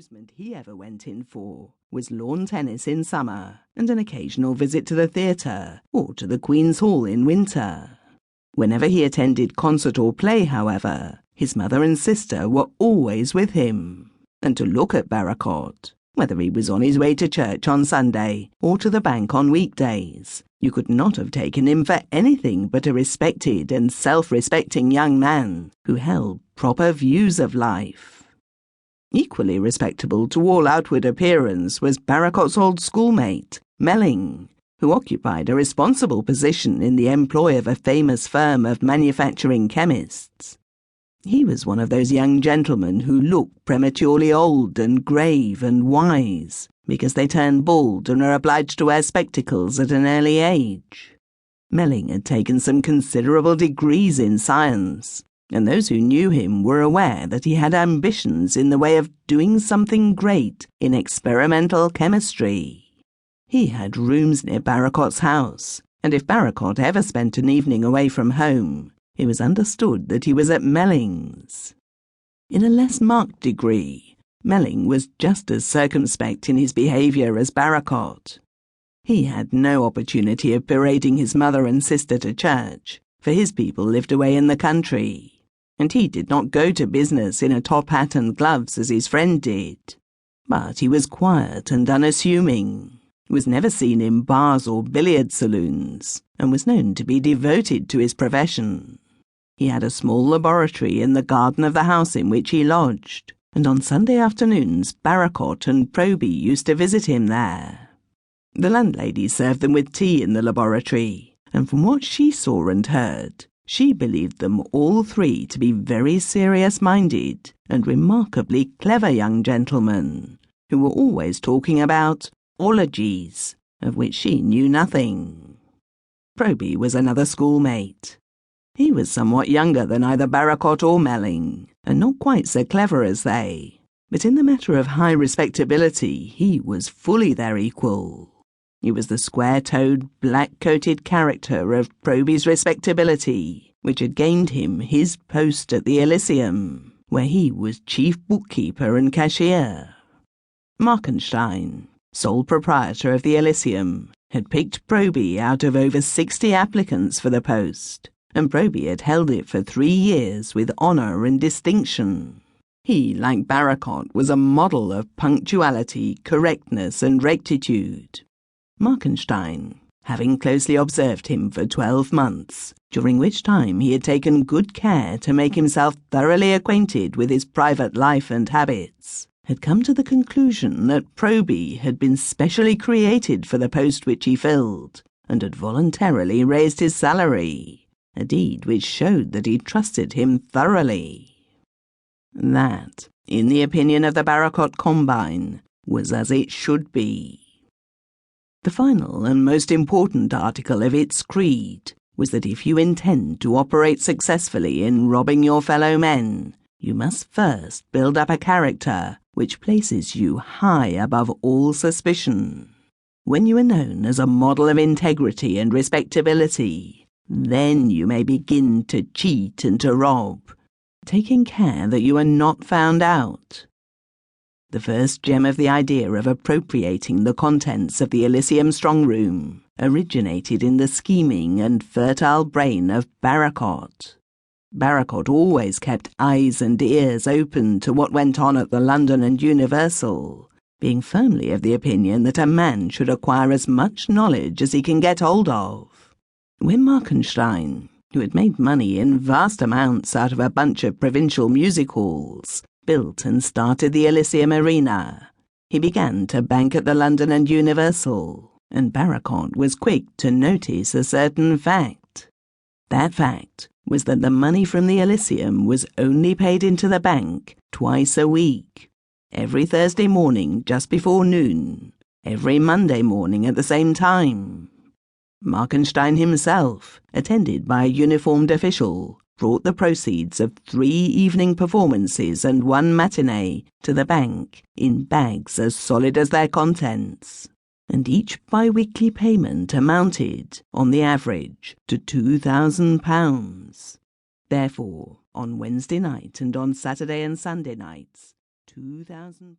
amusement he ever went in for was lawn tennis in summer and an occasional visit to the theatre or to the Queen's Hall in winter. Whenever he attended concert or play, however, his mother and sister were always with him, and to look at Barracott, whether he was on his way to church on Sunday or to the bank on weekdays, you could not have taken him for anything but a respected and self-respecting young man who held proper views of life. Equally respectable to all outward appearance was Barracott's old schoolmate, Melling, who occupied a responsible position in the employ of a famous firm of manufacturing chemists. He was one of those young gentlemen who look prematurely old and grave and wise because they turn bald and are obliged to wear spectacles at an early age. Melling had taken some considerable degrees in science, and those who knew him were aware that he had ambitions in the way of doing something great in experimental chemistry. He had rooms near Barracott's house, and if Barracott ever spent an evening away from home, it was understood that he was at Melling's. In a less marked degree, Melling was just as circumspect in his behaviour as Barracott. He had no opportunity of parading his mother and sister to church, for his people lived away in the country, and he did not go to business in a top hat and gloves as his friend did. But he was quiet and unassuming, was never seen in bars or billiard saloons, and was known to be devoted to his profession. He had a small laboratory in the garden of the house in which he lodged, and on Sunday afternoons Barracott and Proby used to visit him there. The landlady served them with tea in the laboratory, and from what she saw and heard, she believed them all three to be very serious-minded and remarkably clever young gentlemen, who were always talking about ologies, of which she knew nothing. Proby was another schoolmate. He was somewhat younger than either Barracott or Melling, and not quite so clever as they, but in the matter of high respectability he was fully their equal. He was the square-toed, black-coated character of Proby's respectability, which had gained him his post at the Illysium, where he was chief bookkeeper and cashier. Markenstein, sole proprietor of the Illysium, had picked Proby out of over 60 applicants for the post, and Proby had held it for 3 years with honour and distinction. He, like Barracott, was a model of punctuality, correctness, and rectitude. Markenstein, having closely observed him for 12 months, during which time he had taken good care to make himself thoroughly acquainted with his private life and habits, had come to the conclusion that Proby had been specially created for the post which he filled, and had voluntarily raised his salary, a deed which showed that he trusted him thoroughly. That, in the opinion of the Barracott Combine, was as it should be. The final and most important article of its creed was that if you intend to operate successfully in robbing your fellow men, you must first build up a character which places you high above all suspicion. When you are known as a model of integrity and respectability, then you may begin to cheat and to rob, taking care that you are not found out. The first gem of the idea of appropriating the contents of the Illysium strongroom originated in the scheming and fertile brain of Barracott. Barracott always kept eyes and ears open to what went on at the London and Universal, being firmly of the opinion that a man should acquire as much knowledge as he can get hold of. When Markenstein, who had made money in vast amounts out of a bunch of provincial music halls, built and started the Illysium Arena, he began to bank at the London and Universal, and Barracott was quick to notice a certain fact. That fact was that the money from the Illysium was only paid into the bank twice a week, every Thursday morning just before noon, every Monday morning at the same time. Markenstein himself, attended by a uniformed official, brought the proceeds of 3 evening performances and 1 matinee to the bank in bags as solid as their contents, and each bi-weekly payment amounted, on the average, to £2,000. Therefore, on Wednesday night and on Saturday and Sunday nights, £2,000